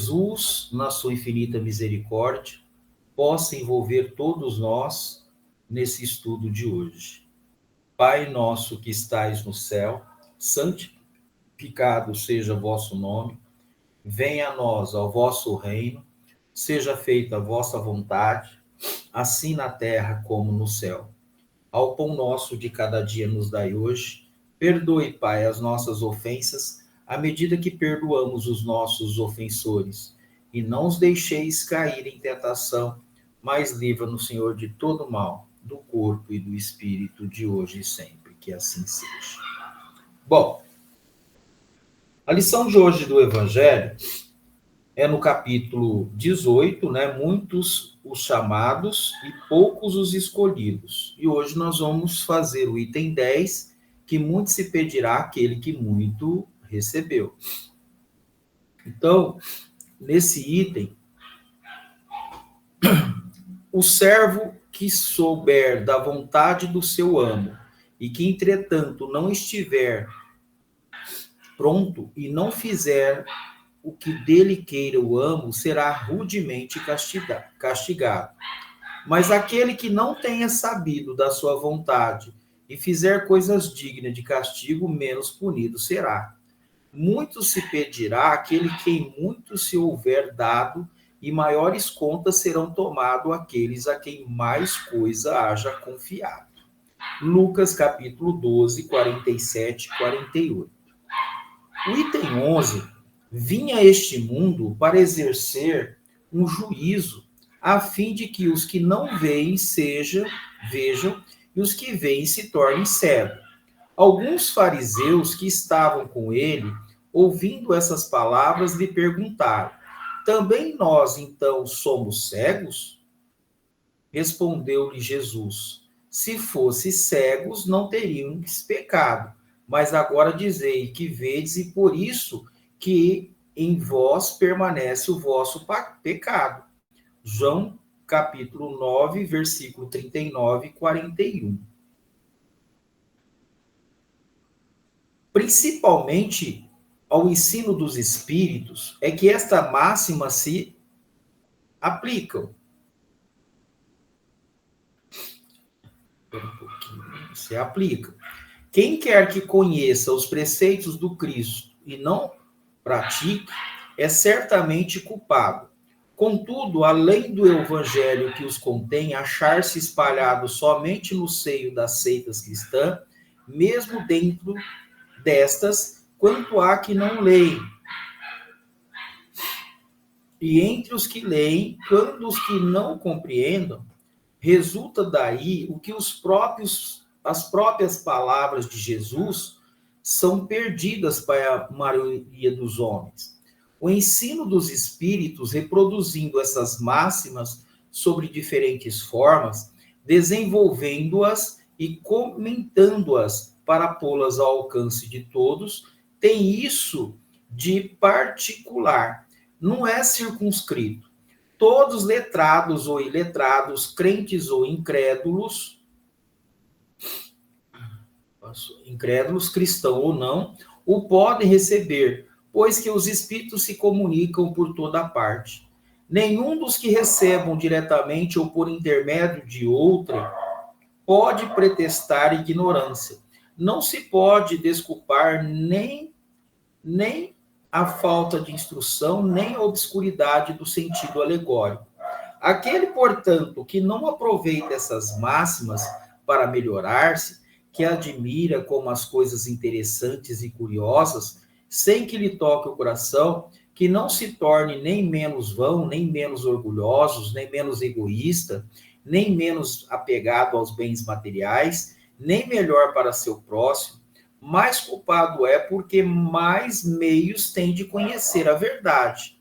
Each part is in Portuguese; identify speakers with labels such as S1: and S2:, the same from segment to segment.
S1: Jesus, na sua infinita misericórdia, possa envolver todos nós nesse estudo de hoje. Pai nosso que estais no céu, santificado seja o vosso nome, venha a nós ao vosso reino, seja feita a vossa vontade, assim na terra como no céu. Ao pão nosso de cada dia nos dai hoje. Perdoe, Pai, as nossas ofensas, à medida que perdoamos os nossos ofensores. E não os deixeis cair em tentação, mas livra-nos, Senhor, de todo mal, do corpo e do espírito, de hoje e sempre. Que assim seja. Bom, a lição de hoje do Evangelho é no capítulo 18, né? Muitos os chamados e poucos os escolhidos. E hoje nós vamos fazer o item 10, que muito se pedirá àquele que muito recebeu. Então, nesse item, o servo que souber da vontade do seu amo e que, entretanto, não estiver pronto e não fizer o que dele queira o amo, será rudemente castigado. Mas aquele que não tenha sabido da sua vontade e fizer coisas dignas de castigo, menos punido será. Muito se pedirá àquele que muito se houver dado, e maiores contas serão tomados àqueles a quem mais coisa haja confiado. Lucas capítulo 12, 47 e 48. O item 11 vinha a este mundo para exercer um juízo, a fim de que os que não veem vejam, e os que veem se tornem cegos. Alguns fariseus que estavam com ele, ouvindo essas palavras, lhe perguntaram: também nós, então, somos cegos? Respondeu-lhe Jesus: se fosse cegos, não teriam pecado. Mas agora dizei que vedes, e por isso que em vós permanece o vosso pecado. João, capítulo 9, versículo 39 e 41. Principalmente ao ensino dos espíritos, é que esta máxima se aplica. Se aplica. Quem quer que conheça os preceitos do Cristo e não pratique, é certamente culpado. Contudo, além do evangelho que os contém achar-se espalhado somente no seio das seitas cristãs, mesmo dentro destas, quanto há que não leem. E entre os que leem, quando os que não compreendam, resulta daí o que as próprias palavras de Jesus são perdidas para a maioria dos homens. O ensino dos espíritos, reproduzindo essas máximas sobre diferentes formas, desenvolvendo-as e comentando-as para pô-las ao alcance de todos, tem isso de particular. Não é circunscrito. Todos letrados ou iletrados, crentes ou incrédulos, cristão ou não, o podem receber, pois que os espíritos se comunicam por toda parte. Nenhum dos que recebam diretamente ou por intermédio de outra pode pretextar ignorância. Não se pode desculpar nem a falta de instrução, nem a obscuridade do sentido alegórico. Aquele, portanto, que não aproveita essas máximas para melhorar-se, que admira como as coisas interessantes e curiosas, sem que lhe toque o coração, que não se torne nem menos vão, nem menos orgulhosos, nem menos egoísta, nem menos apegado aos bens materiais, nem melhor para seu próximo, mais culpado é porque mais meios tem de conhecer a verdade.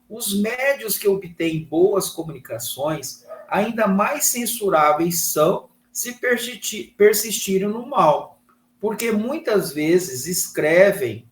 S1: Os médios que obtêm boas comunicações, ainda mais censuráveis são se persistirem no mal, porque muitas vezes escrevem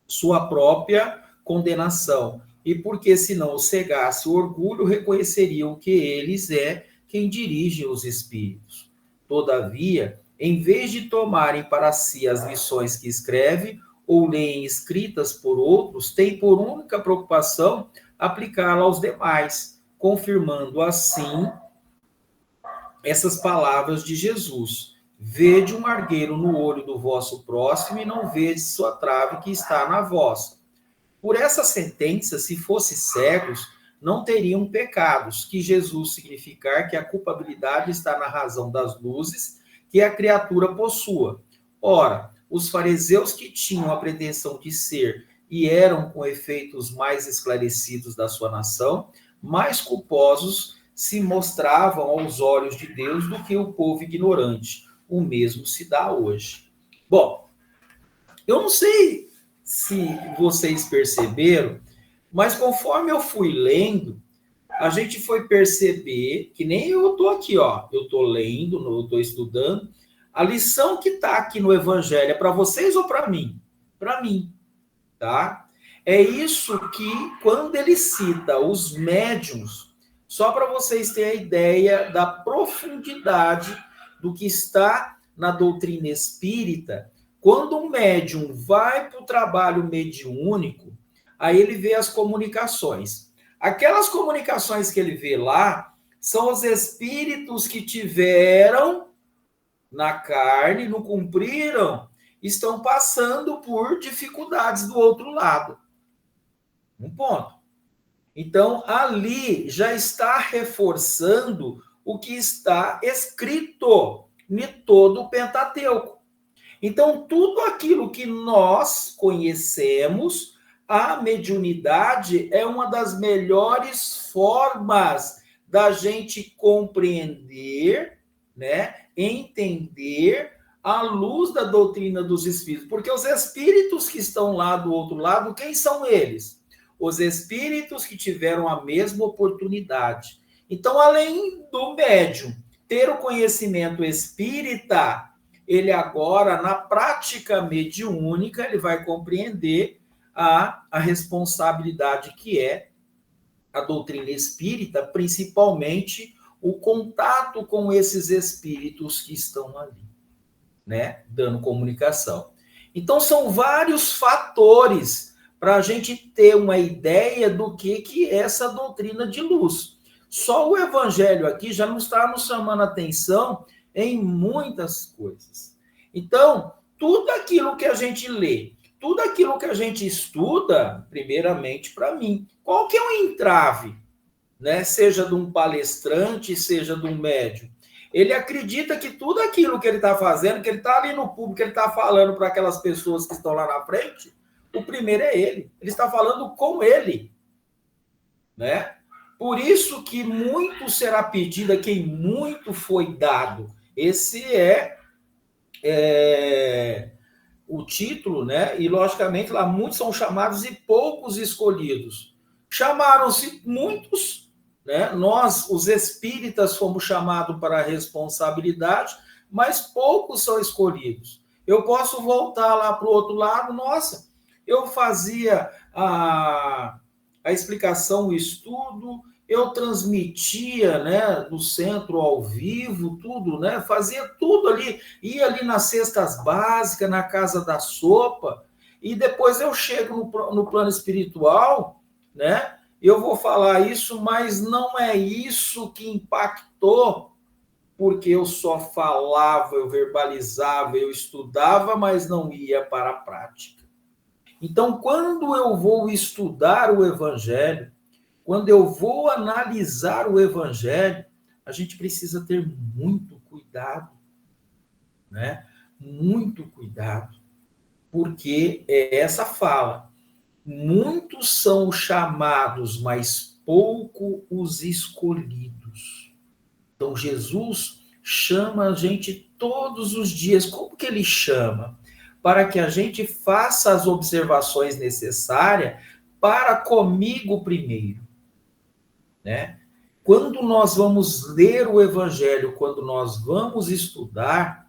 S1: sua própria condenação, e porque se não os cegasse o orgulho, reconheceriam que eles é quem dirige os espíritos. Todavia, em vez de tomarem para si as lições que escreve ou leem escritas por outros, têm por única preocupação aplicá-la aos demais, confirmando assim essas palavras de Jesus. Vede um argueiro no olho do vosso próximo e não vede sua trave que está na vossa. Por essa sentença, se fossem cegos, não teriam pecados, que Jesus significar que a culpabilidade está na razão das luzes que a criatura possua. Ora, os fariseus que tinham a pretensão de ser e eram com efeitos mais esclarecidos da sua nação, mais culposos se mostravam aos olhos de Deus do que o povo ignorante. O mesmo se dá hoje. Bom, eu não sei se vocês perceberam, mas conforme eu fui lendo, a gente foi perceber que nem eu estou aqui, ó, eu estou lendo, eu estou estudando, a lição que está aqui no Evangelho é para vocês ou para mim? Para mim, tá? É isso que, quando ele cita os médiuns, só para vocês terem a ideia da profundidade do que está na doutrina espírita, quando um médium vai para o trabalho mediúnico, aí ele vê as comunicações. Aquelas comunicações que ele vê lá são os espíritos que tiveram na carne, não cumpriram, estão passando por dificuldades do outro lado. Um ponto. Então, ali já está reforçando o que está escrito em todo o Pentateuco. Então, tudo aquilo que nós conhecemos, a mediunidade é uma das melhores formas da gente compreender, né, entender à luz da doutrina dos espíritos. Porque os espíritos que estão lá do outro lado, quem são eles? Os espíritos que tiveram a mesma oportunidade. Então, além do médium ter o conhecimento espírita, ele agora, na prática mediúnica, ele vai compreender a responsabilidade que é a doutrina espírita, principalmente o contato com esses espíritos que estão ali, né, dando comunicação. Então, são vários fatores para a gente ter uma ideia do que é essa doutrina de luz. Só o Evangelho aqui já não está nos chamando atenção em muitas coisas. Então, tudo aquilo que a gente lê, tudo aquilo que a gente estuda, primeiramente para mim, qual que é o entrave, né? Seja de um palestrante, seja de um médium. Ele acredita que tudo aquilo que ele está fazendo, que ele está ali no público, que ele está falando para aquelas pessoas que estão lá na frente, o primeiro é ele. Ele está falando com ele, né? Por isso que muito será pedido a quem muito foi dado. Esse é o título, né? E, logicamente, lá muitos são chamados e poucos escolhidos. Chamaram-se muitos, né? Nós, os espíritas, fomos chamados para a responsabilidade, mas poucos são escolhidos. Eu posso voltar lá para o outro lado, nossa, eu fazia a explicação, o estudo, eu transmitia, né, do centro ao vivo, tudo, né, fazia tudo ali, ia ali nas cestas básicas, na casa da sopa, e depois eu chego no plano espiritual, né, eu vou falar isso, mas não é isso que impactou, porque eu só falava, eu verbalizava, eu estudava, mas não ia para a prática. Então, quando eu vou estudar o Evangelho, quando eu vou analisar o Evangelho, a gente precisa ter muito cuidado, né? Muito cuidado, porque é essa fala. Muitos são chamados, mas pouco os escolhidos. Então, Jesus chama a gente todos os dias. Como que ele chama? Para que a gente faça as observações necessárias para comigo primeiro, né? Quando nós vamos ler o Evangelho, quando nós vamos estudar,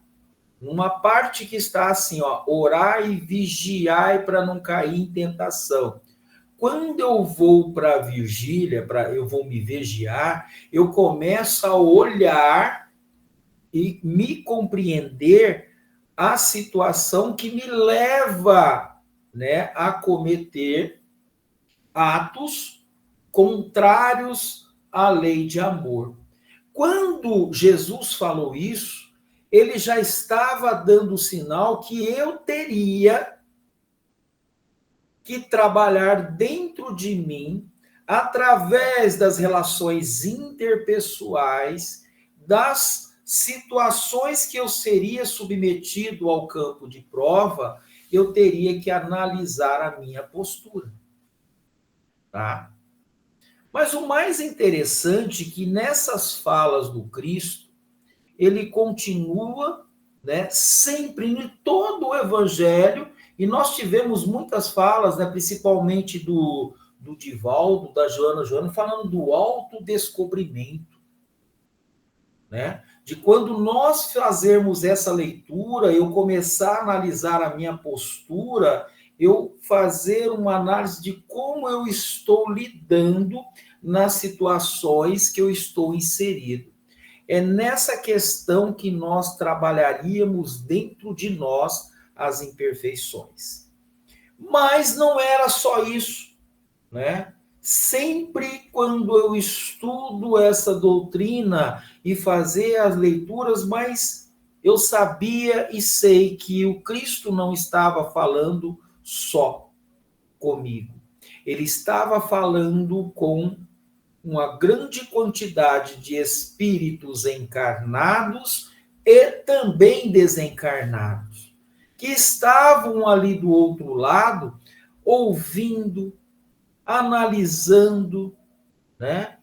S1: numa parte que está assim, ó, orai e vigiai para não cair em tentação. Quando eu vou para a vigília, eu vou me vigiar, eu começo a olhar e me compreender a situação que me leva, né, a cometer atos contrários à lei de amor. Quando Jesus falou isso, ele já estava dando o sinal que eu teria que trabalhar dentro de mim, através das relações interpessoais, das situações que eu seria submetido ao campo de prova, eu teria que analisar a minha postura. Tá? Mas o mais interessante é que nessas falas do Cristo, ele continua, né, sempre em todo o evangelho, e nós tivemos muitas falas, né, principalmente do Divaldo, da Joana, falando do autodescobrimento, né? De quando nós fazermos essa leitura, eu começar a analisar a minha postura, eu fazer uma análise de como eu estou lidando nas situações que eu estou inserido. É nessa questão que nós trabalharíamos dentro de nós as imperfeições. Mas não era só isso, né? Sempre quando eu estudo essa doutrina e fazer as leituras, mas eu sabia e sei que o Cristo não estava falando só comigo. Ele estava falando com uma grande quantidade de espíritos encarnados e também desencarnados, que estavam ali do outro lado, ouvindo, analisando, né?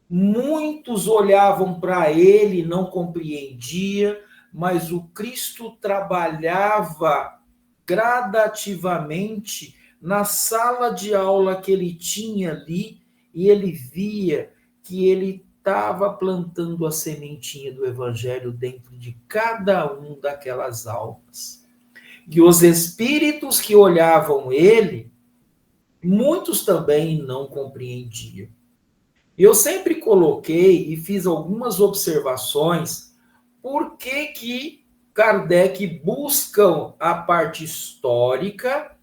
S1: Muitos olhavam para ele, não compreendia, mas o Cristo trabalhava gradativamente na sala de aula que ele tinha ali, e ele via que ele estava plantando a sementinha do evangelho dentro de cada um daquelas almas. E os espíritos que olhavam ele, muitos também não compreendiam. Eu sempre coloquei e fiz algumas observações por que Kardec busca a parte histórica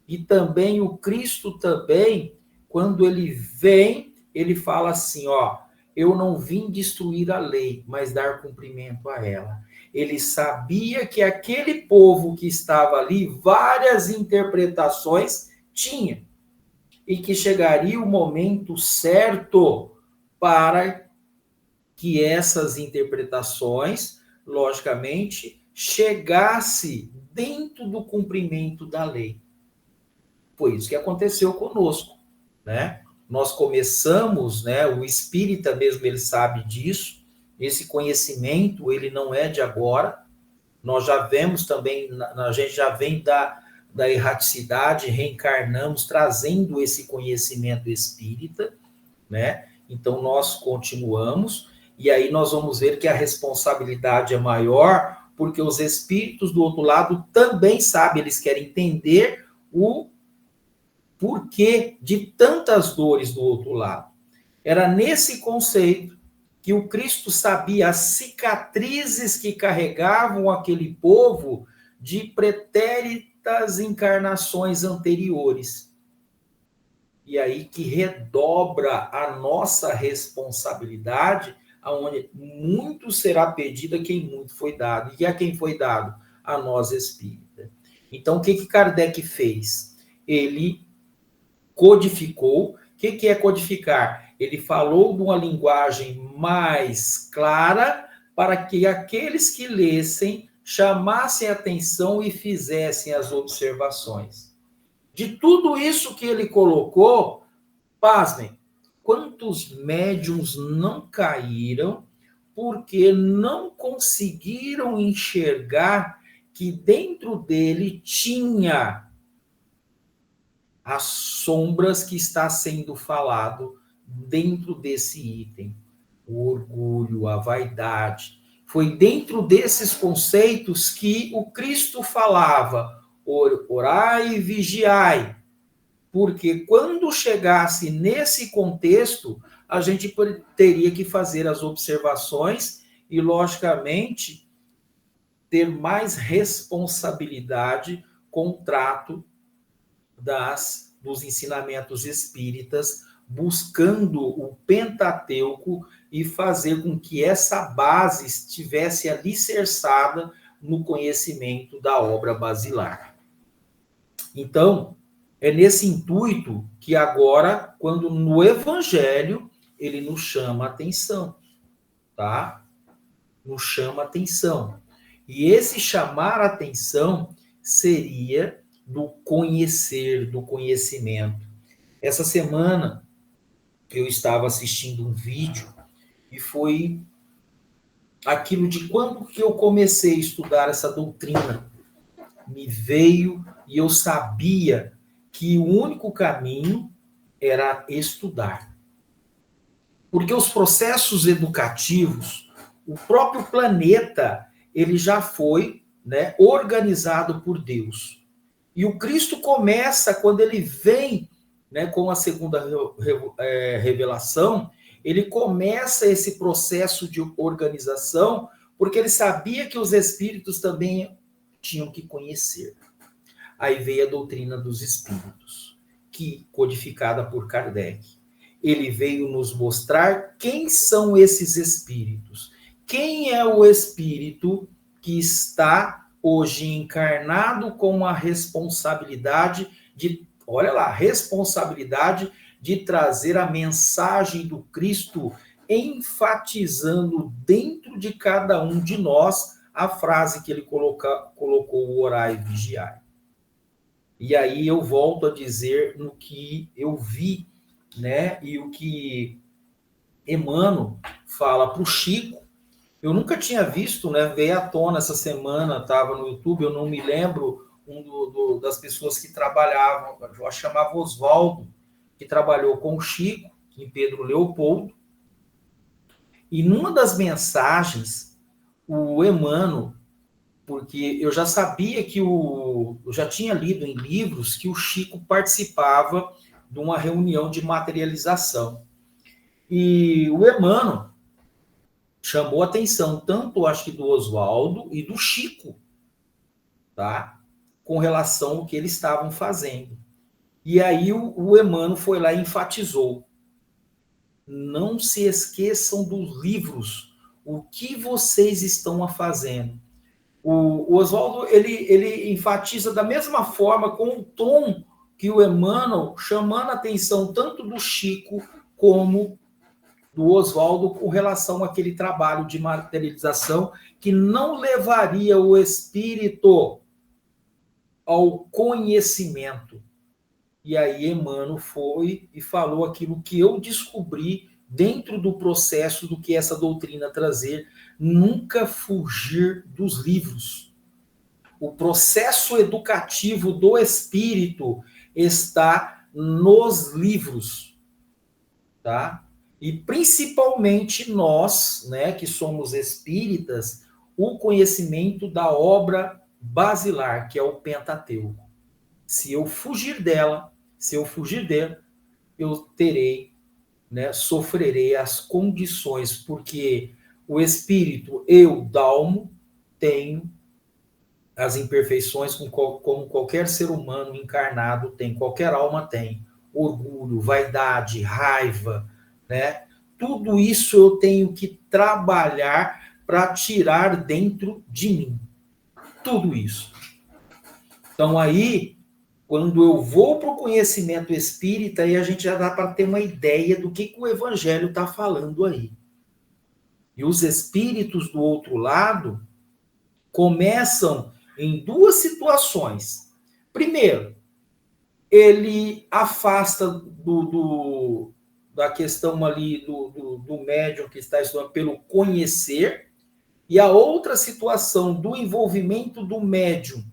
S1: e também o Cristo também, quando ele vem, ele fala assim, ó, eu não vim destruir a lei, mas dar cumprimento a ela. Ele sabia que aquele povo que estava ali, várias interpretações tinha, e que chegaria o momento certo para que essas interpretações, logicamente, chegasse dentro do cumprimento da lei. Foi isso que aconteceu conosco, né? Nós começamos, né? O espírita mesmo, ele sabe disso. Esse conhecimento, ele não é de agora. Nós já vemos também, a gente já vem da erraticidade, reencarnamos, trazendo esse conhecimento espírita, né? Então, nós continuamos, e aí nós vamos ver que a responsabilidade é maior, porque os espíritos do outro lado também sabem, eles querem entender o porquê de tantas dores do outro lado. Era nesse conceito que o Cristo sabia as cicatrizes que carregavam aquele povo de pretéritas encarnações anteriores. E aí que redobra a nossa responsabilidade, aonde muito será pedido a quem muito foi dado. E a quem foi dado? A nós espírita. Então, o que Kardec fez? Ele codificou. O que é codificar? Ele falou de uma linguagem mais clara para que aqueles que lessem chamassem atenção e fizessem as observações. De tudo isso que ele colocou, pasmem, quantos médiuns não caíram porque não conseguiram enxergar que dentro dele tinha as sombras que está sendo falado dentro desse item. O orgulho, a vaidade. Foi dentro desses conceitos que o Cristo falava, orai e vigiai. Porque quando chegasse nesse contexto, a gente teria que fazer as observações e, logicamente, ter mais responsabilidade com o trato dos ensinamentos espíritas, buscando o Pentateuco e fazer com que essa base estivesse alicerçada no conhecimento da obra basilar. Então, é nesse intuito que agora, quando no Evangelho, ele nos chama a atenção, tá? Nos chama a atenção. E esse chamar a atenção seria do conhecer, do conhecimento. Essa semana, eu estava assistindo um vídeo e foi aquilo de quando que eu comecei a estudar essa doutrina. Me veio e eu sabia que o único caminho era estudar. Porque os processos educativos, o próprio planeta, ele já foi, né, organizado por Deus. E o Cristo começa, quando ele vem, né, com a segunda revelação, ele começa esse processo de organização, porque ele sabia que os espíritos também tinham que conhecer. Aí veio a doutrina dos espíritos, que codificada por Kardec. Ele veio nos mostrar quem são esses espíritos. Quem é o espírito que está hoje encarnado com a responsabilidade de, olha lá, responsabilidade de trazer a mensagem do Cristo, enfatizando dentro de cada um de nós a frase que ele colocou, orai e vigiai. E aí eu volto a dizer no que eu vi, né? E o que Emmanuel fala para o Chico, eu nunca tinha visto, né? Veio à tona essa semana, estava no YouTube, eu não me lembro das pessoas que trabalhavam, eu chamava Oswaldo, que trabalhou com o Chico, em Pedro Leopoldo, e numa das mensagens, o Emmanuel, porque eu já sabia que eu já tinha lido em livros que o Chico participava de uma reunião de materialização. E o Emmanuel chamou a atenção, tanto acho que do Oswaldo e do Chico, tá? Com relação ao que eles estavam fazendo. E aí o Emmanuel foi lá e enfatizou: não se esqueçam dos livros, o que vocês estão fazendo. O Oswaldo, ele enfatiza da mesma forma, com o tom que o Emmanuel, chamando a atenção tanto do Chico como do Oswaldo com relação àquele trabalho de materialização que não levaria o espírito ao conhecimento. E aí Emmanuel foi e falou aquilo que eu descobri dentro do processo do que essa doutrina trazer, nunca fugir dos livros. O processo educativo do espírito está nos livros, tá? E principalmente nós, né, que somos espíritas, o conhecimento da obra basilar, que é o Pentateuco. Se eu fugir dela, eu terei, né, sofrerei as condições, porque o espírito, eu, Dalmo, tenho as imperfeições como qualquer ser humano encarnado tem, qualquer alma tem. Orgulho, vaidade, raiva, né? Tudo isso eu tenho que trabalhar para tirar dentro de mim. Tudo isso. Então aí, quando eu vou para o conhecimento espírita, aí a gente já dá para ter uma ideia do que o Evangelho está falando aí. E os espíritos do outro lado começam em duas situações. Primeiro, ele afasta da questão ali do médium que está estudando pelo conhecer, e a outra situação do envolvimento do médium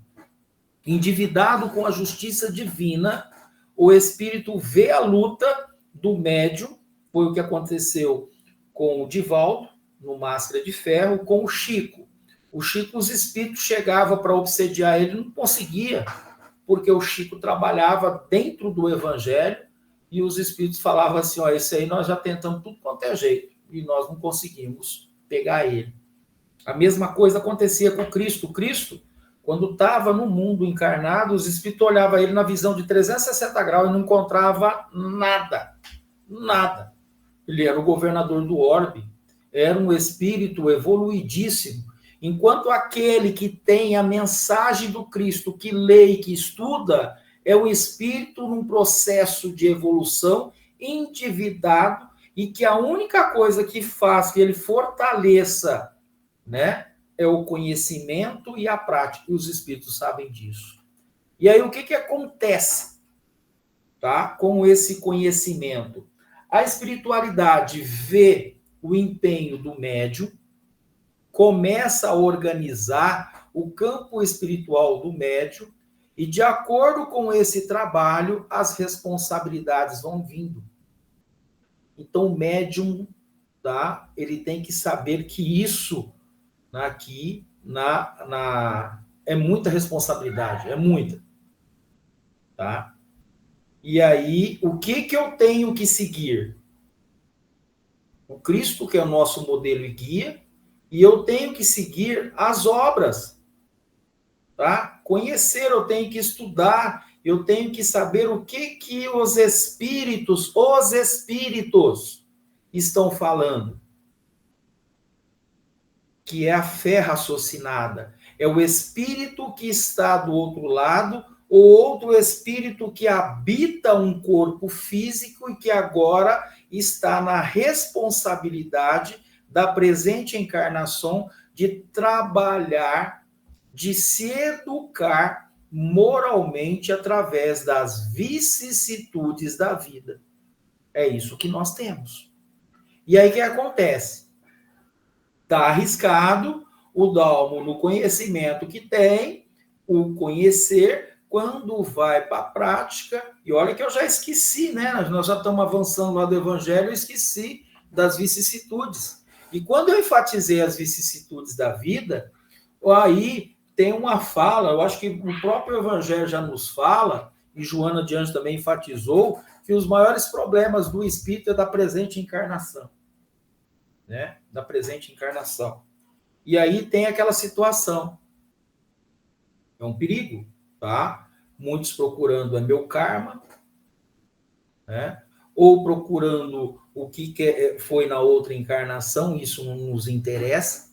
S1: endividado com a justiça divina, o espírito vê a luta do médium, foi o que aconteceu com o Divaldo, no Máscara de Ferro, com o Chico. O Chico, os espíritos chegavam para obsediar ele, não conseguia, porque o Chico trabalhava dentro do Evangelho e os espíritos falavam assim, ó, esse aí nós já tentamos tudo quanto é jeito e nós não conseguimos pegar ele. A mesma coisa acontecia com Cristo. Cristo, quando estava no mundo encarnado, os espíritos olhavam ele na visão de 360 graus e não encontrava nada. Nada. Ele era o governador do orbe, era um espírito evoluidíssimo. Enquanto aquele que tem a mensagem do Cristo, que lê e que estuda, é um espírito num processo de evolução endividado e que a única coisa que faz que ele fortaleça, né, é o conhecimento e a prática. E os espíritos sabem disso. E aí o que acontece, tá, com esse conhecimento? A espiritualidade vê o empenho do médium, começa a organizar o campo espiritual do médium e, de acordo com esse trabalho, as responsabilidades vão vindo. Então, o médium, tá, ele tem que saber que isso aqui é muita responsabilidade, é muita. Tá? E aí, o que eu tenho que seguir? O Cristo, que é o nosso modelo e guia, e eu tenho que seguir as obras. Tá? Conhecer, eu tenho que estudar, eu tenho que saber o que os espíritos estão falando. Que é a fé raciocinada. É o espírito que está do outro lado, ou outro espírito que habita um corpo físico e que agora está na responsabilidade da presente encarnação de trabalhar, de se educar moralmente através das vicissitudes da vida. É isso que nós temos. E aí o que acontece? Está arriscado o Dalmo no conhecimento que tem, o conhecer, quando vai para a prática, e olha que eu já esqueci, né? Nós já estamos avançando lá do Evangelho, eu esqueci das vicissitudes. E quando eu enfatizei as vicissitudes da vida, aí tem uma fala, eu acho que o próprio Evangelho já nos fala, e Joana de Anjos também enfatizou, que os maiores problemas do espírito é da presente encarnação. Né? Da presente encarnação. E aí tem aquela situação. É um perigo, tá? Muitos procurando meu karma, né? Ou procurando o que foi na outra encarnação, isso não nos interessa.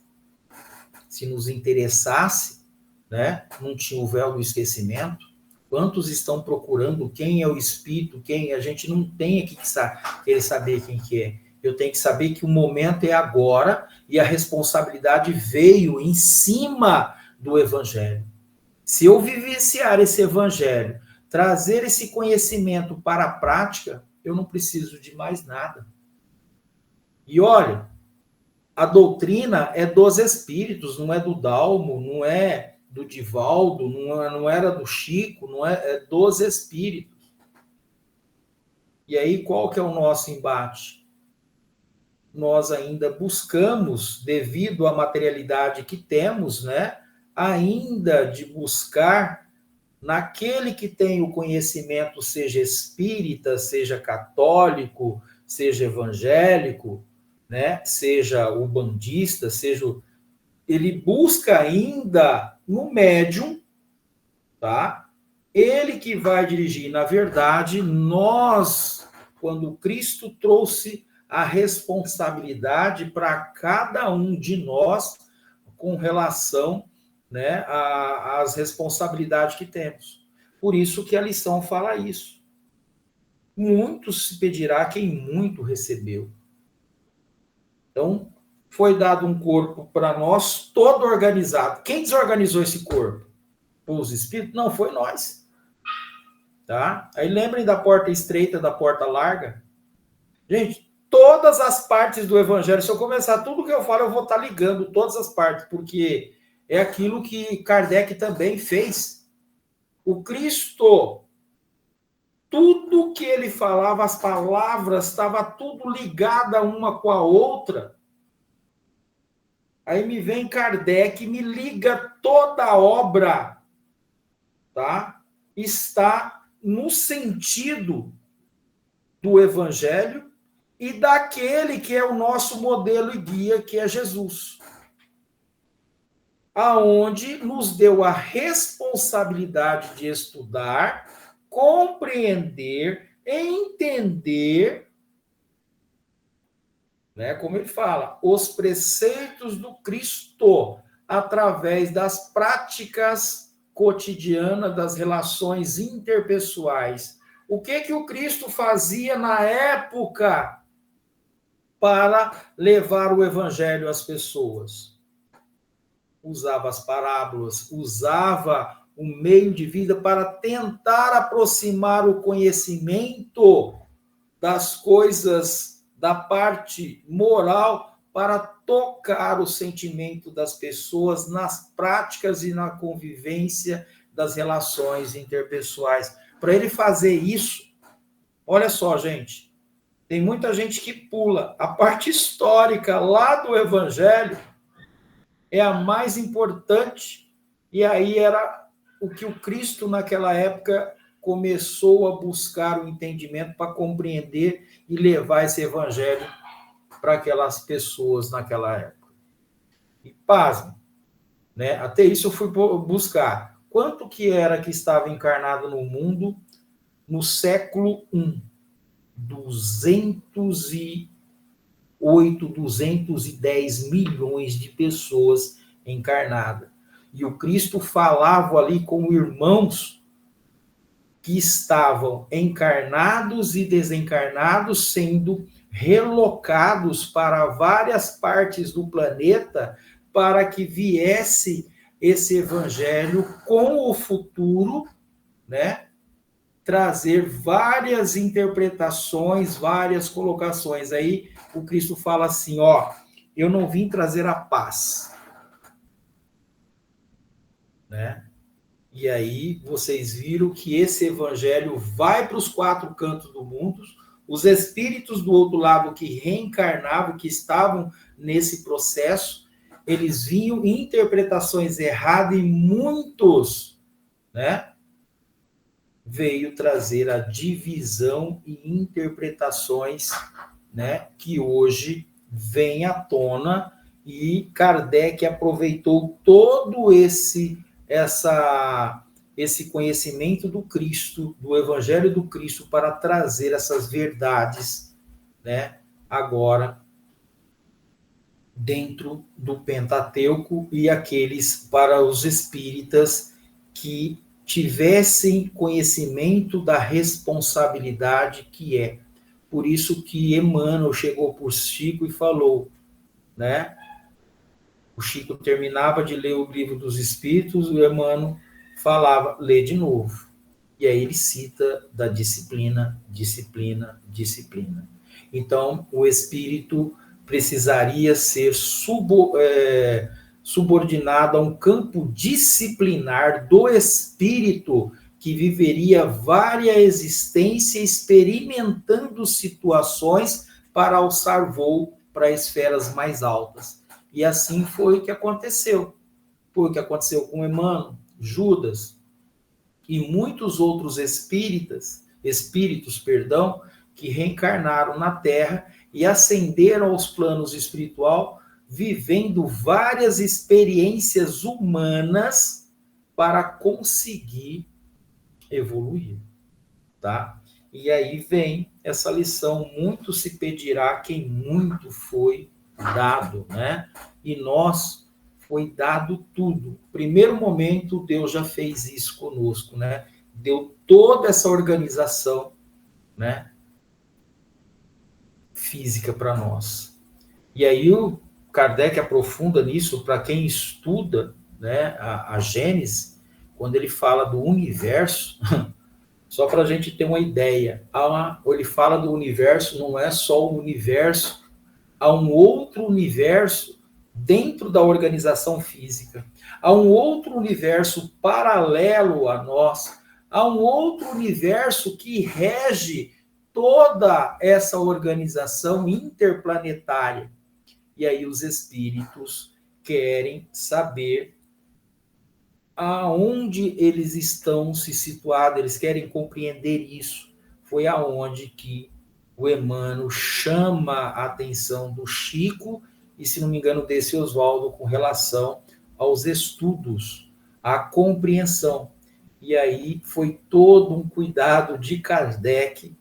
S1: Se nos interessasse, né? Não tinha o véu do esquecimento. Quantos estão procurando quem é o espírito, quem a gente não tem que querer saber quem que é. Eu tenho que saber que o momento é agora e a responsabilidade veio em cima do Evangelho. Se eu vivenciar esse Evangelho, trazer esse conhecimento para a prática, eu não preciso de mais nada. E olha, a doutrina é dos espíritos, não é do Dalmo, não é do Divaldo, não era do Chico, não é dos espíritos. E aí qual que é o nosso embate? Nós ainda buscamos, devido à materialidade que temos, né, ainda de buscar naquele que tem o conhecimento, seja espírita, seja católico, seja evangélico, né, seja ubandista, ele busca ainda no médium, tá? Ele que vai dirigir. Na verdade, nós, quando Cristo trouxe a responsabilidade para cada um de nós com relação, né, às responsabilidades que temos. Por isso que a lição fala isso. Muito se pedirá quem muito recebeu. Então, foi dado um corpo para nós todo organizado. Quem desorganizou esse corpo? Os espíritos? Não, foi nós. Tá? Aí lembrem da porta estreita, da porta larga. Gente, todas as partes do Evangelho, se eu começar tudo que eu falo, eu vou estar ligando todas as partes, porque é aquilo que Kardec também fez. O Cristo, tudo que ele falava, as palavras, estava tudo ligada uma com a outra. Aí me vem Kardec, me liga toda a obra, tá? Está no sentido do Evangelho e daquele que é o nosso modelo e guia, que é Jesus. Aonde nos deu a responsabilidade de estudar, compreender, entender né? Como ele fala, os preceitos do Cristo, através das práticas cotidianas, das relações interpessoais. O que o Cristo fazia na época para levar o evangelho às pessoas? Usava as parábolas, usava o meio de vida para tentar aproximar o conhecimento das coisas da parte moral para tocar o sentimento das pessoas nas práticas e na convivência das relações interpessoais. Para ele fazer isso, olha só, gente, tem muita gente que pula. A parte histórica lá do Evangelho é a mais importante, e aí era o que o Cristo, naquela época, começou a buscar o entendimento para compreender e levar esse evangelho para aquelas pessoas naquela época. E pasme, né? Até isso eu fui buscar. Quanto que era que estava encarnado no mundo no século I? 208, 210 milhões de pessoas encarnadas. E o Cristo falava ali com irmãos que estavam encarnados e desencarnados, sendo relocados para várias partes do planeta para que viesse esse evangelho com o futuro, né? Trazer várias interpretações, várias colocações. Aí o Cristo fala assim, ó, eu não vim trazer a paz, né? E aí vocês viram que esse evangelho vai para os quatro cantos do mundo, os espíritos do outro lado que reencarnavam, que estavam nesse processo, eles vinham interpretações erradas e muitos, né? Veio trazer a divisão e interpretações, né, que hoje vem à tona, e Kardec aproveitou todo esse conhecimento do Cristo, do Evangelho do Cristo, para trazer essas verdades, né, agora dentro do Pentateuco, e aqueles para os espíritas que tivessem conhecimento da responsabilidade que é. Por isso que Emmanuel chegou por Chico e falou, né? O Chico terminava de ler o Livro dos Espíritos, o Emmanuel falava, lê de novo. E aí ele cita da disciplina, disciplina, disciplina. Então, o espírito precisaria ser subordinado a um campo disciplinar do espírito, que viveria várias existências experimentando situações para alçar voo para esferas mais altas. E assim foi o que aconteceu. Foi o que aconteceu com Emmanuel, Judas e muitos outros espíritos, que reencarnaram na Terra e ascenderam aos planos espiritual, vivendo várias experiências humanas para conseguir evoluir, tá? E aí vem essa lição, muito se pedirá quem muito foi dado, né? E nós foi dado tudo. Primeiro momento, Deus já fez isso conosco, né? Deu toda essa organização, né, física para nós. E aí o Kardec aprofunda nisso para quem estuda, né, a Gênese, quando ele fala do universo. Só para a gente ter uma ideia, ele fala do universo, não é só o universo, há um outro universo dentro da organização física, há um outro universo paralelo a nós, há um outro universo que rege toda essa organização interplanetária. E aí os espíritos querem saber aonde eles estão se situados, eles querem compreender isso. Foi aonde que o Emmanuel chama a atenção do Chico e, se não me engano, desse Oswaldo, com relação aos estudos, à compreensão. E aí foi todo um cuidado de Kardec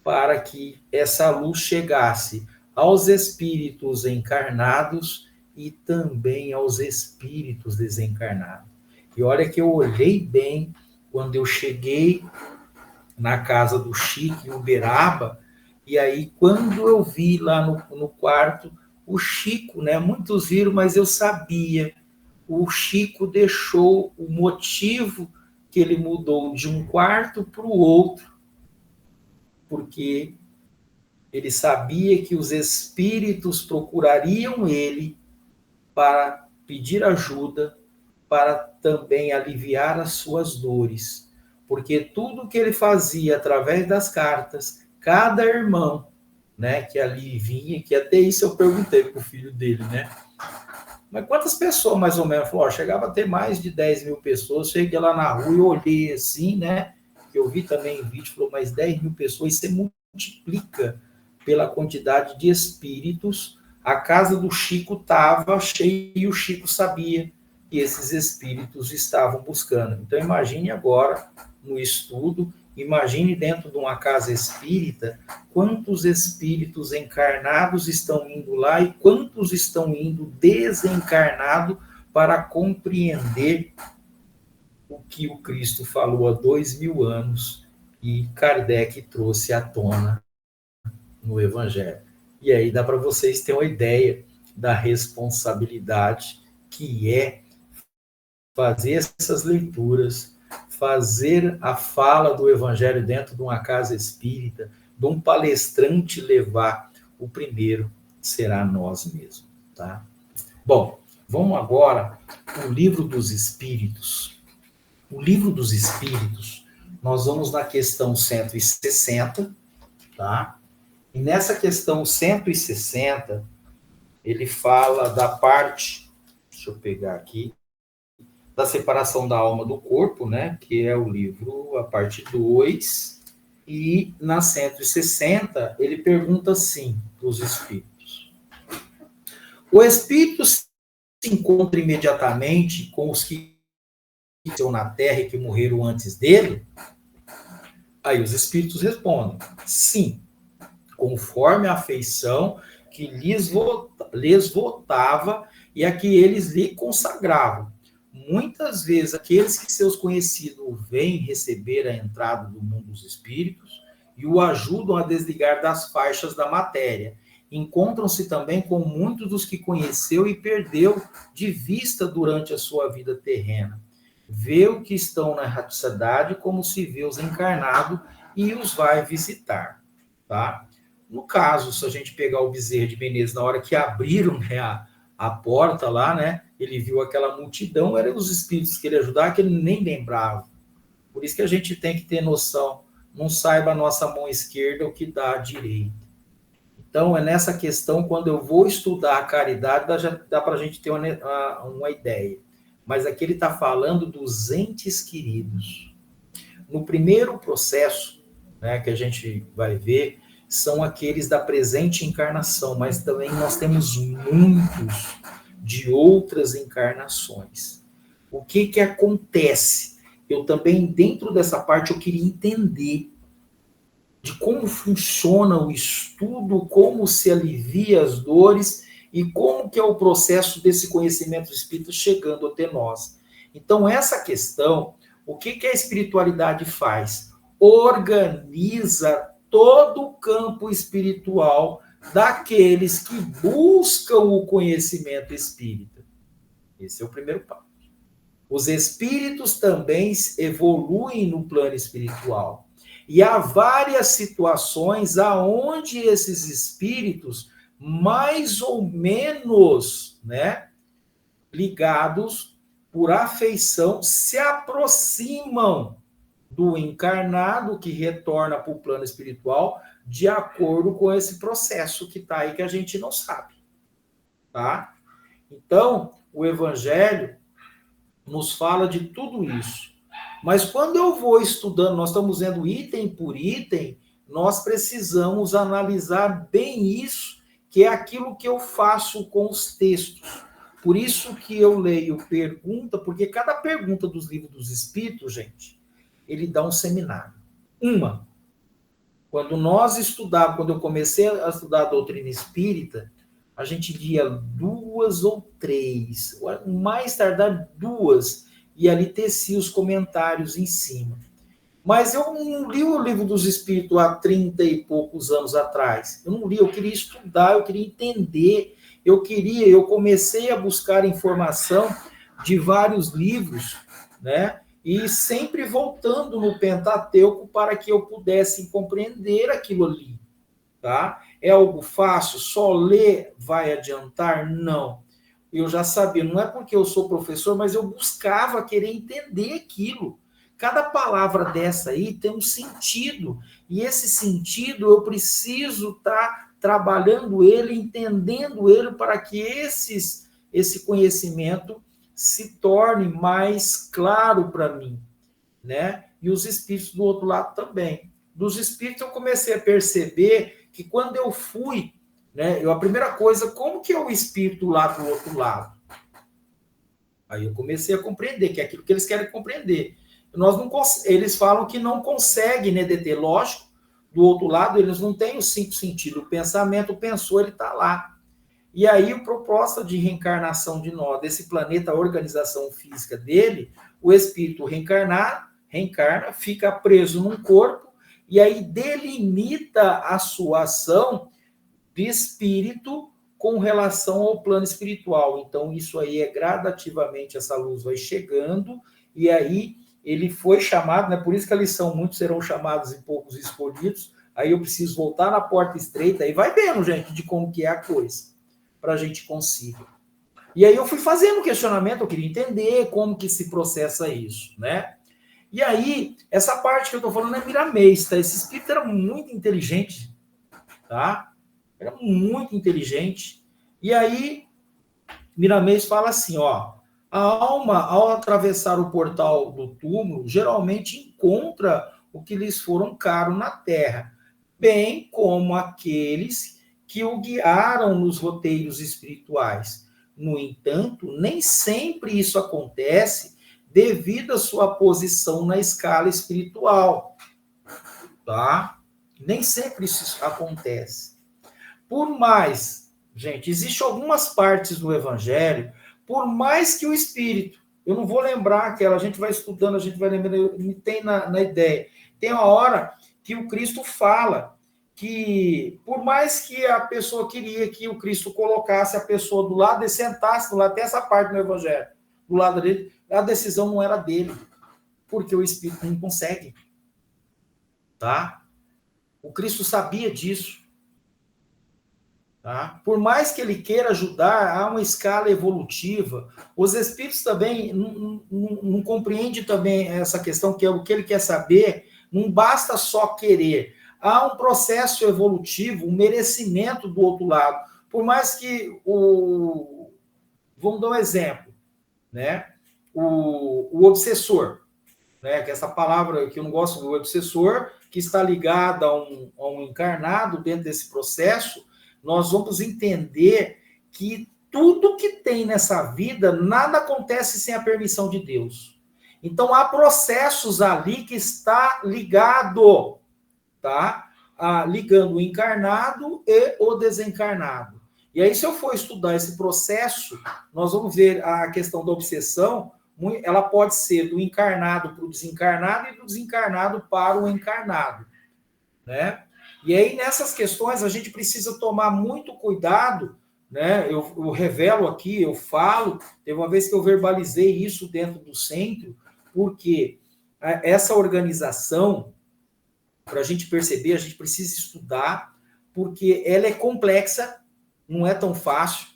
S1: para que essa luz chegasse aos espíritos encarnados e também aos espíritos desencarnados. E olha que eu olhei bem quando eu cheguei na casa do Chico, em Uberaba, e aí quando eu vi lá no quarto, o Chico, né? Muitos viram, mas eu sabia. O Chico deixou o motivo que ele mudou de um quarto para o outro, porque ele sabia que os espíritos procurariam ele para pedir ajuda, para também aliviar as suas dores. Porque tudo que ele fazia através das cartas, cada irmão, né, que ali vinha, que até isso eu perguntei para o filho dele, né? Mas quantas pessoas, mais ou menos? Falou, chegava a ter mais de 10 mil pessoas. Cheguei lá na rua e olhei assim, né? Que eu vi também em vídeo, falou, mais 10 mil pessoas. Você multiplica pela quantidade de espíritos. A casa do Chico estava cheia e o Chico sabia que esses espíritos estavam buscando. Então, imagine agora, no estudo, imagine dentro de uma casa espírita, quantos espíritos encarnados estão indo lá e quantos estão indo desencarnado para compreender o que o Cristo falou há 2000 anos e Kardec trouxe à tona no Evangelho. E aí dá para vocês terem uma ideia da responsabilidade que é fazer essas leituras, fazer a fala do Evangelho dentro de uma casa espírita, de um palestrante levar, o primeiro será nós mesmos, tá? Bom, vamos agora para o Livro dos Espíritos. O Livro dos Espíritos, nós vamos na questão 160, tá? E nessa questão 160, ele fala da parte, deixa eu pegar aqui, da separação da alma do corpo, né? Que é o livro, a parte 2. E na 160, ele pergunta assim para os espíritos: o espírito se encontra imediatamente com os que estão na Terra e que morreram antes dele? Aí os espíritos respondem: sim, conforme a afeição que lhes votava e a que eles lhe consagravam. Muitas vezes, aqueles que seus conhecidos vêm receber a entrada do mundo dos espíritos e o ajudam a desligar das faixas da matéria. Encontram-se também com muitos dos que conheceu e perdeu de vista durante a sua vida terrena. Vê o que estão na raticidade como se vê os encarnados e os vai visitar, tá? No caso, se a gente pegar o Bezerra de Menezes, na hora que abriram, né, a porta lá, né, ele viu aquela multidão, eram os espíritos que ele ajudava, que ele nem lembrava. Por isso que a gente tem que ter noção, não saiba a nossa mão esquerda o que dá a direita. Então, é nessa questão, quando eu vou estudar a caridade, dá para a gente ter uma ideia. Mas aqui ele está falando dos entes queridos. No primeiro processo, né, que a gente vai ver, são aqueles da presente encarnação, mas também nós temos muitos de outras encarnações. O que acontece? Eu também, dentro dessa parte, eu queria entender de como funciona o estudo, como se alivia as dores e como que é o processo desse conhecimento espírita chegando até nós. Então, essa questão, o que a espiritualidade faz? Organiza todo o campo espiritual daqueles que buscam o conhecimento espírita. Esse é o primeiro passo. Os espíritos também evoluem no plano espiritual. E há várias situações aonde esses espíritos, mais ou menos, né, ligados por afeição, se aproximam do encarnado que retorna para o plano espiritual de acordo com esse processo que está aí que a gente não sabe, tá? Então, o Evangelho nos fala de tudo isso. Mas quando eu vou estudando, nós estamos vendo item por item, nós precisamos analisar bem isso, que é aquilo que eu faço com os textos. Por isso que eu leio pergunta, porque cada pergunta dos livros dos Espíritos, gente, ele dá um seminário. Quando eu comecei a estudar a doutrina espírita, a gente lia 2 ou 3, mais tardar 2, e ali tecia os comentários em cima. Mas eu não li o Livro dos Espíritos há 30 e poucos anos atrás. Eu não li, eu queria estudar, eu queria entender, eu comecei a buscar informação de vários livros, né? E sempre voltando no Pentateuco para que eu pudesse compreender aquilo ali, tá? É algo fácil? Só ler vai adiantar? Não. Eu já sabia, não é porque eu sou professor, mas eu buscava querer entender aquilo. Cada palavra dessa aí tem um sentido, e esse sentido eu preciso estar trabalhando ele, entendendo ele, para que esse conhecimento se torne mais claro para mim, né? E os espíritos do outro lado também. Dos espíritos eu comecei a perceber que quando eu fui, né, a primeira coisa, como que é o espírito lá do outro lado? Aí eu comecei a compreender que é aquilo que eles querem compreender. Eles falam que não conseguem, né, deter. Lógico, do outro lado, eles não têm os 5 sentidos. O pensamento pensou, ele está lá. E aí, a proposta de reencarnação de nós, desse planeta, a organização física dele, o espírito reencarna, fica preso num corpo, e aí delimita a sua ação de espírito com relação ao plano espiritual. Então, isso aí é gradativamente, essa luz vai chegando, e aí ele foi chamado, né? Por isso que a lição, muitos serão chamados e poucos escolhidos. Aí eu preciso voltar na porta estreita, aí vai vendo, gente, de como que é a coisa, para a gente consiga. E aí eu fui fazendo questionamento, eu queria entender como que se processa isso, né? E aí, essa parte que eu estou falando é Miramês, tá? Esse espírito era muito inteligente, tá? Era muito inteligente. E aí, Miramês fala assim, ó, a alma, ao atravessar o portal do túmulo, geralmente encontra o que lhes foram caro na terra, bem como aqueles que o guiaram nos roteiros espirituais. No entanto, nem sempre isso acontece devido à sua posição na escala espiritual, tá? Nem sempre isso acontece. Por mais, gente, existem algumas partes do Evangelho, por mais que o Espírito, eu não vou lembrar aquela, a gente vai estudando, a gente vai lembrando, tem na ideia. Tem uma hora que o Cristo fala que, por mais que a pessoa queria que o Cristo colocasse a pessoa do lado e sentasse do lado, até essa parte do Evangelho, do lado dele, a decisão não era dele, porque o Espírito não consegue, tá? O Cristo sabia disso. Tá? Por mais que ele queira ajudar, há uma escala evolutiva. Os espíritos também não compreendem também essa questão, que é o que ele quer saber, não basta só querer. Há um processo evolutivo, um merecimento do outro lado. Por mais que vamos dar um exemplo, né? O obsessor, né? Que essa palavra que eu não gosto do obsessor, que está ligada a um encarnado dentro desse processo, nós vamos entender que tudo que tem nessa vida, nada acontece sem a permissão de Deus. Então, há processos ali que está ligado, tá? Ligando o encarnado e o desencarnado. E aí, se eu for estudar esse processo, nós vamos ver a questão da obsessão, ela pode ser do encarnado para o desencarnado e do desencarnado para o encarnado, né? E aí, nessas questões, a gente precisa tomar muito cuidado, né? Eu revelo aqui, eu falo, teve uma vez que eu verbalizei isso dentro do centro, porque essa organização, para a gente perceber, a gente precisa estudar, porque ela é complexa, não é tão fácil,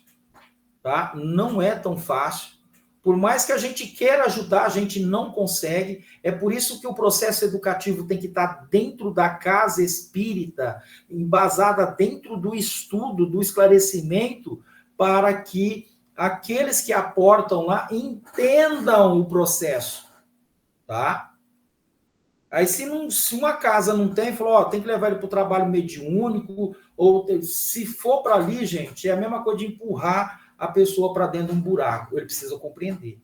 S1: tá? Não é tão fácil. Por mais que a gente queira ajudar, a gente não consegue. É por isso que o processo educativo tem que estar dentro da casa espírita, embasada dentro do estudo, do esclarecimento, para que aqueles que aportam lá entendam o processo, tá? Aí, se uma casa não tem, falou, ó, tem que levar ele para o trabalho mediúnico, ou se for para ali, gente, é a mesma coisa de empurrar a pessoa para dentro de um buraco. Ele precisa compreender.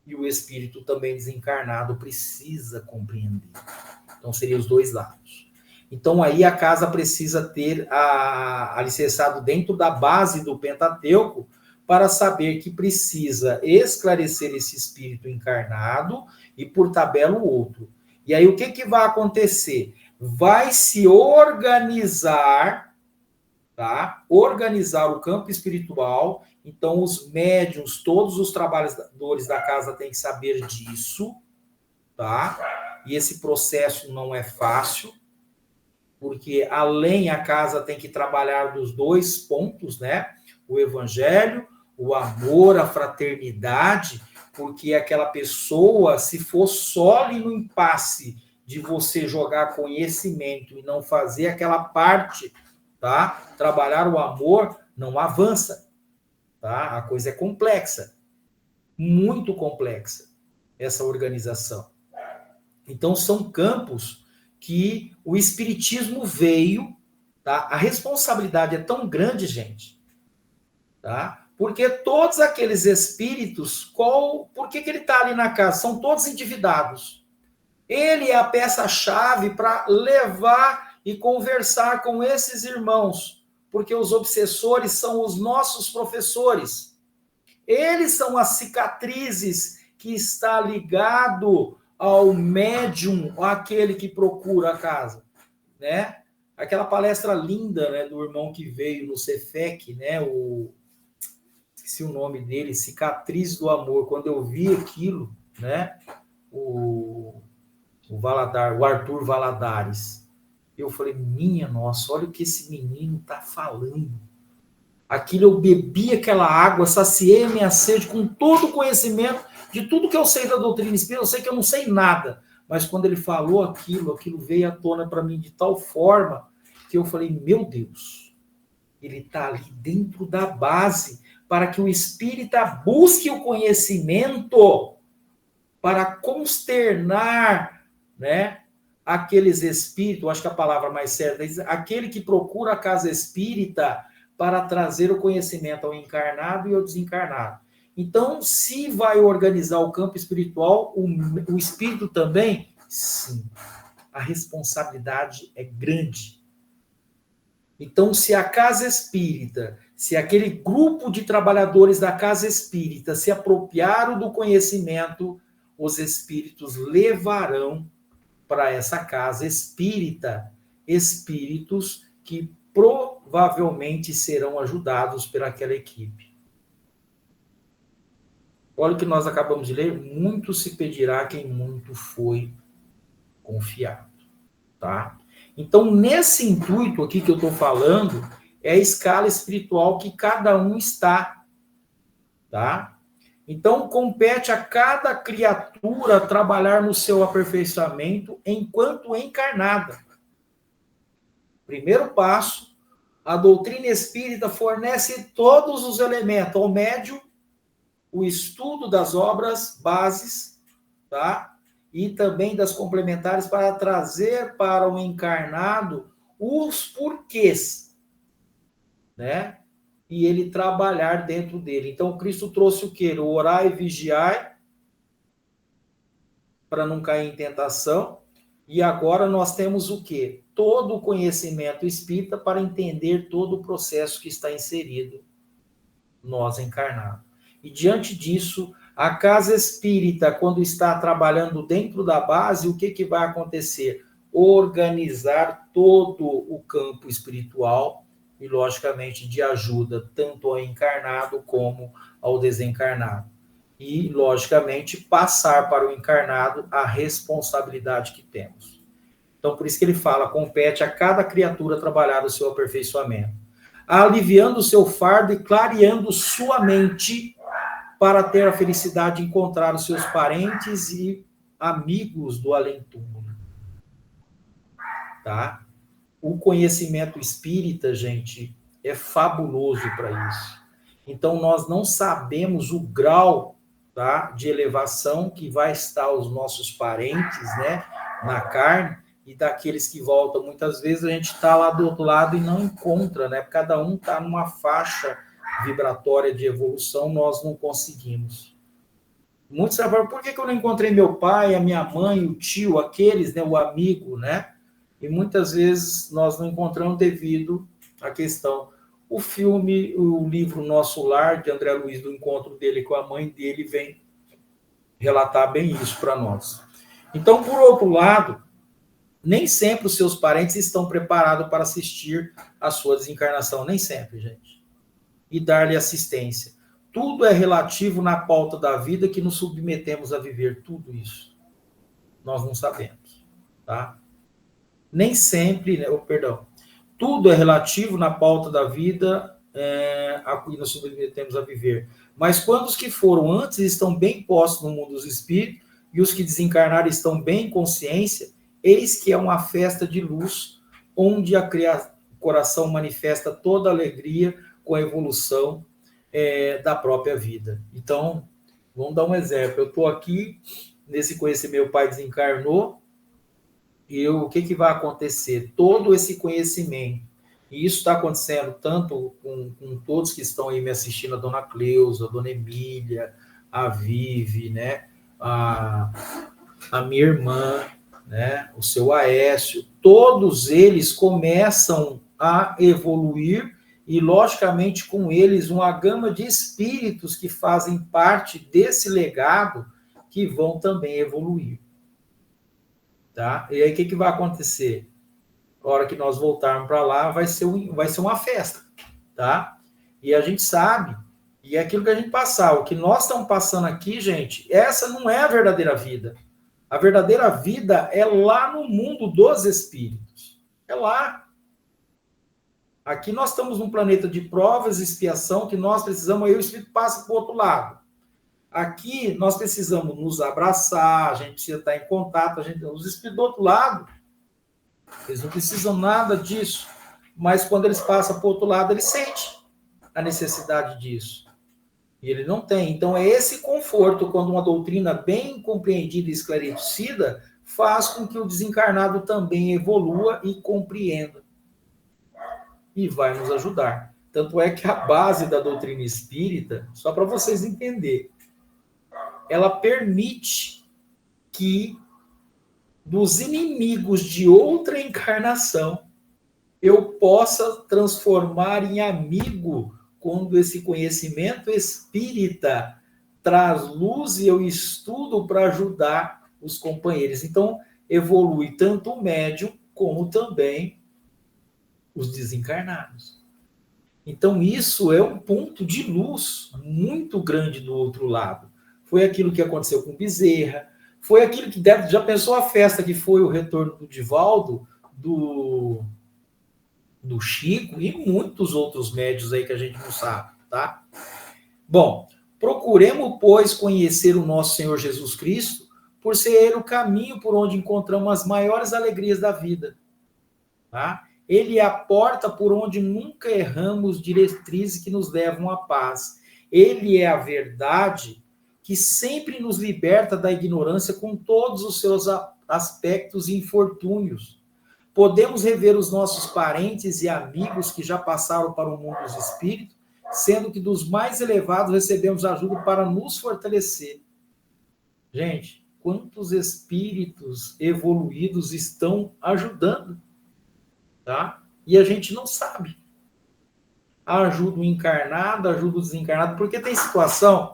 S1: E o espírito também desencarnado precisa compreender. Então, seriam os dois lados. Então, aí a casa precisa ter alicerçado dentro da base do Pentateuco para saber que precisa esclarecer esse espírito encarnado e, por tabela, o outro. E aí, o que vai acontecer? Vai se organizar, tá? Organizar o campo espiritual. Então, os médiuns, todos os trabalhadores da casa têm que saber disso, tá? E esse processo não é fácil, porque além a casa tem que trabalhar dos dois pontos, né? O evangelho, o amor, a fraternidade, porque aquela pessoa, se for só ali no impasse de você jogar conhecimento e não fazer aquela parte, tá? Trabalhar o amor, não avança, tá? A coisa é complexa, muito complexa, essa organização. Então, são campos que o Espiritismo veio, tá? A responsabilidade é tão grande, gente, tá? Porque todos aqueles espíritos, por que ele está ali na casa? São todos endividados. Ele é a peça-chave para levar e conversar com esses irmãos, porque os obsessores são os nossos professores. Eles são as cicatrizes que está ligado ao médium, aquele que procura a casa, né? Aquela palestra linda, né, do irmão que veio no Cefec, né, esqueci o nome dele, Cicatriz do Amor. Quando eu vi aquilo, né, o Arthur Valadares, eu falei, minha nossa, olha o que esse menino tá falando. Aquilo, eu bebi aquela água, saciei a minha sede com todo o conhecimento de tudo que eu sei da doutrina espírita. Eu sei que eu não sei nada, mas quando ele falou aquilo veio à tona para mim de tal forma que eu falei, meu Deus, ele está ali dentro da base para que o espírita busque o conhecimento para consternar, né, aqueles espíritos, acho que a palavra mais certa é aquele que procura a casa espírita para trazer o conhecimento ao encarnado e ao desencarnado. Então, se vai organizar o campo espiritual, o espírito também, sim, a responsabilidade é grande. Então, se a casa espírita, se aquele grupo de trabalhadores da casa espírita se apropriaram do conhecimento, os espíritos levarão para essa casa espírita espíritos que provavelmente serão ajudados pelaquela equipe. Olha o que nós acabamos de ler, muito se pedirá quem muito foi confiado, tá? Então, nesse intuito aqui que eu estou falando, é a escala espiritual que cada um está, tá? Então, compete a cada criatura trabalhar no seu aperfeiçoamento enquanto encarnada. Primeiro passo, a doutrina espírita fornece todos os elementos ao médium, o estudo das obras bases, tá? E também das complementares para trazer para o encarnado os porquês, né? E ele trabalhar dentro dele. Então, Cristo trouxe o quê? O orar e vigiar para não cair em tentação. E agora nós temos o quê? Todo o conhecimento espírita para entender todo o processo que está inserido nós encarnados. E diante disso, a casa espírita, quando está trabalhando dentro da base, o que vai acontecer? Organizar todo o campo espiritual e, logicamente, de ajuda tanto ao encarnado como ao desencarnado. E, logicamente, passar para o encarnado a responsabilidade que temos. Então, por isso que ele fala, compete a cada criatura trabalhar o seu aperfeiçoamento, aliviando o seu fardo e clareando sua mente para ter a felicidade de encontrar os seus parentes e amigos do além-túmulo. Tá? O conhecimento espírita, gente, é fabuloso para isso. Então, nós não sabemos o grau, tá, de elevação que vai estar os nossos parentes, né, na carne, e daqueles que voltam. Muitas vezes a gente está lá do outro lado e não encontra, né? Cada um está numa faixa vibratória de evolução, nós não conseguimos. Muitos sabem, por que eu não encontrei meu pai, a minha mãe, o tio, aqueles, né, o amigo, né? E muitas vezes nós não encontramos devido à questão. O filme, o livro Nosso Lar, de André Luiz, do encontro dele com a mãe dele, vem relatar bem isso para nós. Então, por outro lado, nem sempre os seus parentes estão preparados para assistir à sua desencarnação. Nem sempre, gente. E dar-lhe assistência. Tudo é relativo na pauta da vida que nos submetemos a viver. Tudo isso. Nós não sabemos. Tá? Nem sempre, né? Perdão. Tudo é relativo na pauta da vida a que nos submetemos a viver. Mas quando os que foram antes estão bem postos no mundo dos espíritos e os que desencarnaram estão bem em consciência, eis que é uma festa de luz, onde o coração manifesta toda a alegria com a evolução da própria vida. Então, vamos dar um exemplo. Eu estou aqui, nesse conhecimento, meu pai desencarnou, e o que vai acontecer? Todo esse conhecimento, e isso está acontecendo tanto com todos que estão aí me assistindo, a dona Cleusa, a dona Emília, a Vivi, né? a minha irmã, né? O seu Aécio, todos eles começam a evoluir e, logicamente, com eles, uma gama de espíritos que fazem parte desse legado que vão também evoluir. Tá? E aí, o que vai acontecer? A hora que nós voltarmos para lá, vai ser uma festa. Tá? E a gente sabe, e é aquilo que a gente passar, o que nós estamos passando aqui, gente, essa não é a verdadeira vida. A verdadeira vida é lá no mundo dos espíritos. É lá. Aqui nós estamos num planeta de provas e expiação que nós precisamos, aí o espírito passa para o outro lado. Aqui nós precisamos nos abraçar, a gente precisa estar em contato, os espíritos do outro lado, eles não precisam nada disso, mas quando eles passam para o outro lado, eles sentem a necessidade disso. E ele não tem. Então, é esse conforto, quando uma doutrina bem compreendida e esclarecida faz com que o desencarnado também evolua e compreenda. E vai nos ajudar. Tanto é que a base da doutrina espírita, só para vocês entenderem, ela permite que dos inimigos de outra encarnação eu possa transformar em amigo quando esse conhecimento espírita traz luz e eu estudo para ajudar os companheiros. Então, evolui tanto o médium como também os desencarnados. Então, isso é um ponto de luz muito grande do outro lado. Foi aquilo que aconteceu com Bezerra, foi aquilo que já pensou a festa que foi o retorno do Divaldo, do Chico e muitos outros médios aí que a gente não sabe, tá? Bom, procuremos, pois, conhecer o nosso Senhor Jesus Cristo, por ser ele o caminho por onde encontramos as maiores alegrias da vida, tá? Ele é a porta por onde nunca erramos diretrizes que nos levam à paz. Ele é a verdade que sempre nos liberta da ignorância com todos os seus aspectos e infortúnios. Podemos rever os nossos parentes e amigos que já passaram para o mundo dos espíritos, sendo que dos mais elevados recebemos ajuda para nos fortalecer. Gente, quantos espíritos evoluídos estão ajudando? Tá? E a gente não sabe. Ajuda o encarnado, ajuda o desencarnado, porque tem situação,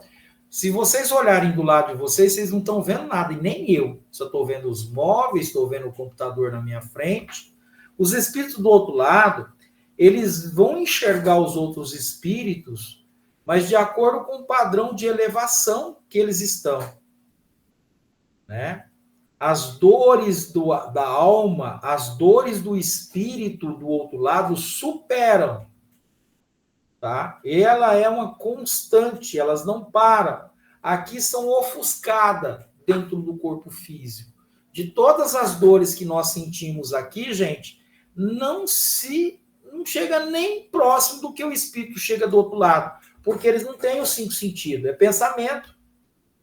S1: se vocês olharem do lado de vocês, vocês não estão vendo nada, e nem eu. Só estou vendo os móveis, estou vendo o computador na minha frente. Os espíritos do outro lado, eles vão enxergar os outros espíritos, mas de acordo com o padrão de elevação que eles estão. Né? As dores da alma, as dores do espírito do outro lado superam. Tá? Ela é uma constante, elas não param. Aqui são ofuscadas dentro do corpo físico. De todas as dores que nós sentimos aqui, gente, não chega nem próximo do que o espírito chega do outro lado, porque eles não têm os 5 sentidos, é pensamento.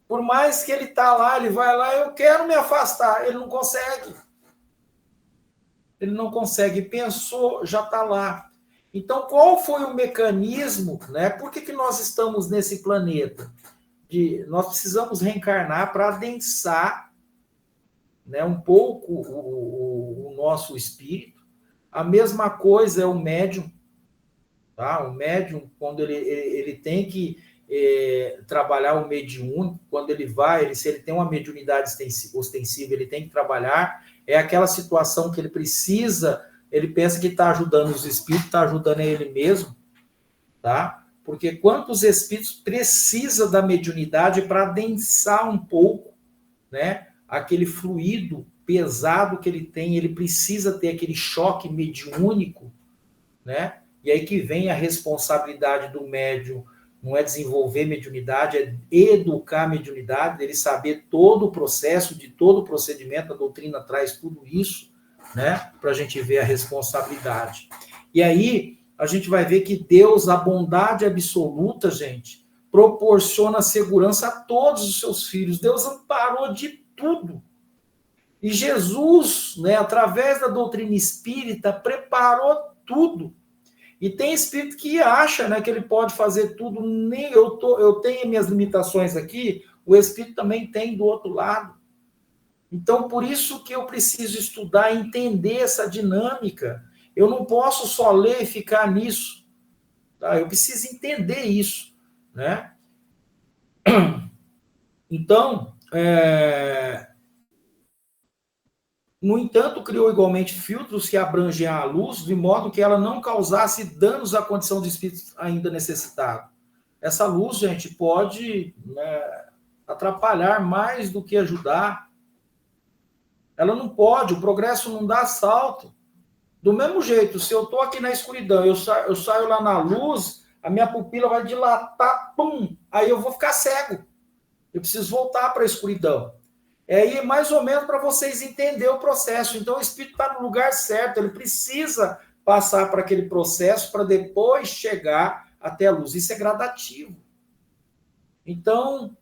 S1: Por mais que ele está lá, ele vai lá, eu quero me afastar, ele não consegue. Ele não consegue, pensou, já está lá. Então, qual foi o mecanismo, né? Por que nós estamos nesse planeta? Nós precisamos reencarnar para adensar, né, um pouco o nosso espírito. A mesma coisa é o médium. Tá? O médium, quando ele tem que trabalhar o mediúnico, quando ele vai, se ele tem uma mediunidade ostensiva, ele tem que trabalhar, é aquela situação que ele precisa, ele pensa que está ajudando os espíritos, está ajudando ele mesmo, tá? Porque quantos espíritos precisa da mediunidade para adensar um pouco, né? Aquele fluido pesado que ele tem, ele precisa ter aquele choque mediúnico, né? E aí que vem a responsabilidade do médium, não é desenvolver mediunidade, é educar a mediunidade, ele saber todo o processo, de todo o procedimento, a doutrina traz tudo isso, né? Para a gente ver a responsabilidade. E aí a gente vai ver que Deus, a bondade absoluta, gente, proporciona segurança a todos os seus filhos. Deus amparou de tudo. E Jesus, né, através da doutrina espírita, preparou tudo. E tem espírito que acha, né, que ele pode fazer tudo. Nem eu tenho minhas limitações aqui, o espírito também tem do outro lado. Então, por isso que eu preciso estudar e entender essa dinâmica. Eu não posso só ler e ficar nisso. Tá? Eu preciso entender isso, né? Então, no entanto, criou igualmente filtros que abrangem a luz, de modo que ela não causasse danos à condição de espírito ainda necessitado. Essa luz, gente, pode, né, atrapalhar mais do que ajudar. Ela não pode, o progresso não dá salto. Do mesmo jeito, se eu estou aqui na escuridão, eu saio lá na luz, a minha pupila vai dilatar, pum, aí eu vou ficar cego. Eu preciso voltar para a escuridão. É aí mais ou menos para vocês entenderem o processo. Então, o espírito está no lugar certo, ele precisa passar para aquele processo para depois chegar até a luz. Isso é gradativo. Então,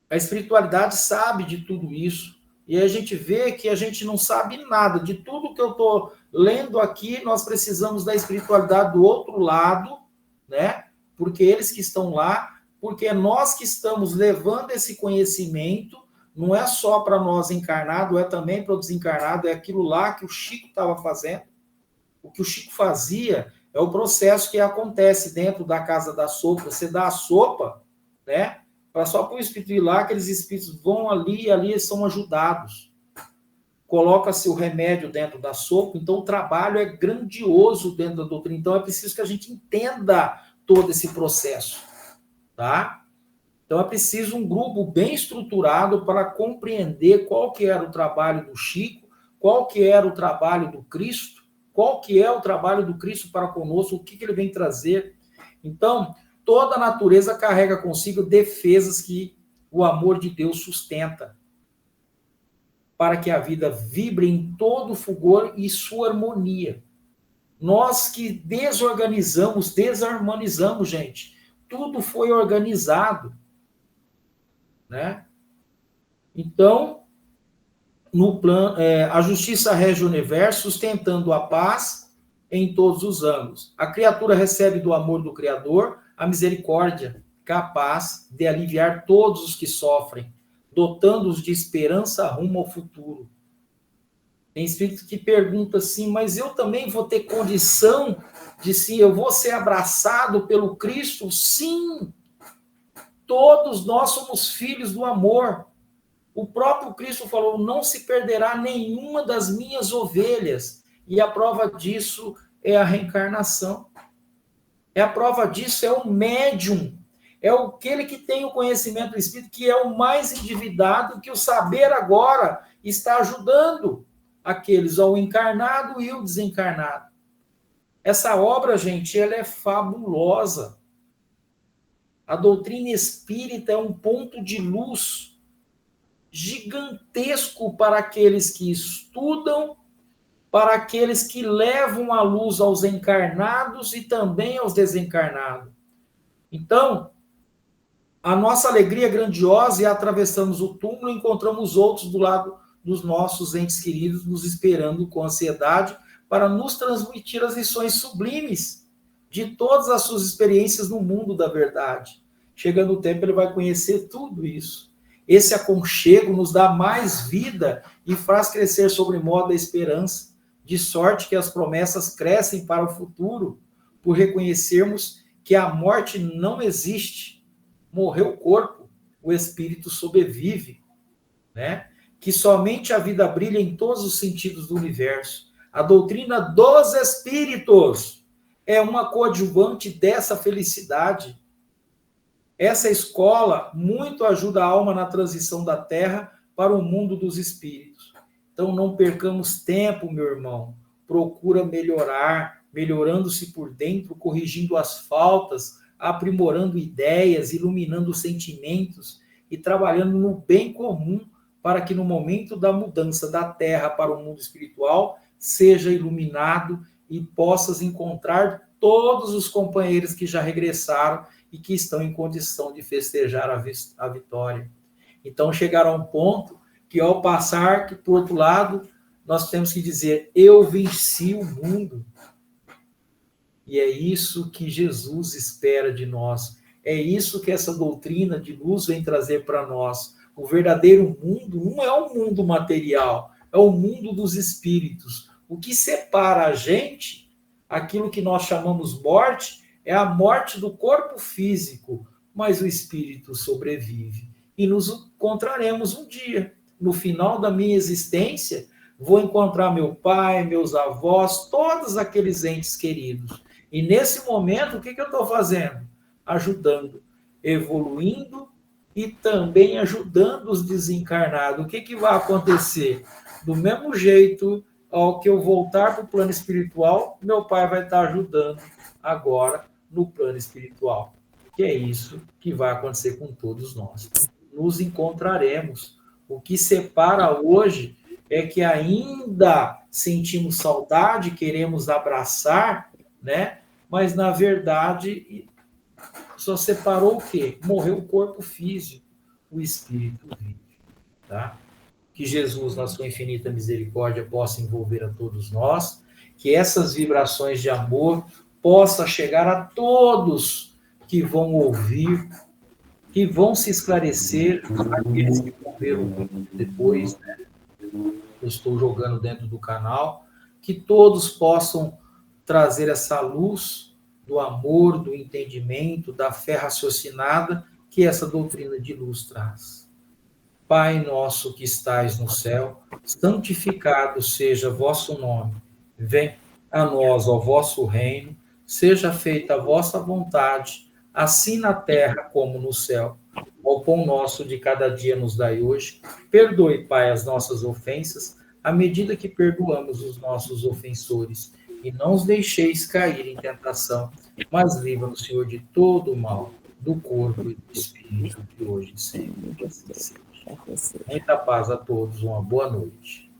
S1: a espiritualidade sabe de tudo isso. E a gente vê que a gente não sabe nada. De tudo que eu estou lendo aqui, nós precisamos da espiritualidade do outro lado, né? Porque eles que estão lá, porque é nós que estamos levando esse conhecimento, não é só para nós encarnados, é também para o desencarnado, é aquilo lá que o Chico estava fazendo. O que o Chico fazia é o processo que acontece dentro da casa da sopa. Você dá a sopa, né? Só para o espírito ir lá, aqueles espíritos vão ali e ali eles são ajudados. Coloca-se o remédio dentro da sopa, então o trabalho é grandioso dentro da doutrina. Então é preciso que a gente entenda todo esse processo, tá? Então é preciso um grupo bem estruturado para compreender qual que era o trabalho do Chico, qual que era o trabalho do Cristo, qual que é o trabalho do Cristo para conosco, o que ele vem trazer. Então, toda a natureza carrega consigo defesas que o amor de Deus sustenta, para que a vida vibre em todo fulgor e sua harmonia. Nós que desorganizamos, desarmonizamos, gente. Tudo foi organizado, né? Então, no plano, a justiça rege o universo, sustentando a paz em todos os ângulos. A criatura recebe do amor do Criador a misericórdia, capaz de aliviar todos os que sofrem, dotando-os de esperança rumo ao futuro. Tem espírito que pergunta assim, mas eu também vou ter condição de se eu vou ser abraçado pelo Cristo? Sim! Todos nós somos filhos do amor. O próprio Cristo falou, não se perderá nenhuma das minhas ovelhas. E a prova disso é a reencarnação. A prova disso é o médium. É aquele que tem o conhecimento do Espírito, que é o mais endividado, que o saber agora está ajudando aqueles, ao encarnado e o desencarnado. Essa obra, gente, ela é fabulosa. A doutrina espírita é um ponto de luz gigantesco para aqueles que estudam, para aqueles que levam a luz aos encarnados e também aos desencarnados. Então, a nossa alegria é grandiosa e atravessamos o túmulo e encontramos outros do lado dos nossos entes queridos, nos esperando com ansiedade para nos transmitir as lições sublimes de todas as suas experiências no mundo da verdade. Chegando o tempo, ele vai conhecer tudo isso. Esse aconchego nos dá mais vida e faz crescer sobre modo a esperança, de sorte que as promessas crescem para o futuro, por reconhecermos que a morte não existe. Morreu o corpo, o espírito sobrevive, né? Que somente a vida brilha em todos os sentidos do universo. A doutrina dos espíritos é uma coadjuvante dessa felicidade. Essa escola muito ajuda a alma na transição da Terra para o mundo dos espíritos. Então não percamos tempo, meu irmão. Procura melhorar, melhorando-se por dentro, corrigindo as faltas, aprimorando ideias, iluminando sentimentos e trabalhando no bem comum para que no momento da mudança da Terra para o mundo espiritual seja iluminado e possas encontrar todos os companheiros que já regressaram e que estão em condição de festejar a vitória. Então, chegaram a um ponto que, ao passar, que, por outro lado, nós temos que dizer, eu venci o mundo. E é isso que Jesus espera de nós. É isso que essa doutrina de luz vem trazer para nós. O verdadeiro mundo não é o mundo material, é o mundo dos espíritos. O que separa a gente, aquilo que nós chamamos morte, é a morte do corpo físico, mas o espírito sobrevive. E nos encontraremos um dia. No final da minha existência, vou encontrar meu pai, meus avós, todos aqueles entes queridos. E nesse momento, o que eu estou fazendo? Ajudando, evoluindo e também ajudando os desencarnados. O que vai acontecer? Do mesmo jeito, ao que eu voltar para o plano espiritual, meu pai vai estar ajudando agora no plano espiritual. Que é isso que vai acontecer com todos nós. Nos encontraremos. O que separa hoje é que ainda sentimos saudade, queremos abraçar, né? Mas, na verdade, só separou o quê? Morreu o corpo físico, o espírito vive. Tá? Que Jesus, na sua infinita misericórdia, possa envolver a todos nós, que essas vibrações de amor possam chegar a todos que vão ouvir, que vão se esclarecer, aqueles que vão ver o vídeo depois, né? Eu estou jogando dentro do canal, que todos possam trazer essa luz do amor, do entendimento, da fé raciocinada que essa doutrina de luz traz. Pai nosso que estais no céu, santificado seja vosso nome. Venha a nós o vosso reino, seja feita a vossa vontade, assim na terra como no céu. O pão nosso de cada dia nos dai hoje. Perdoe, Pai, as nossas ofensas, à medida que perdoamos os nossos ofensores. E não os deixeis cair em tentação, mas livra-nos, Senhor, de todo o mal, do corpo e do espírito, que hoje e sempre. Muita paz a todos, uma boa noite.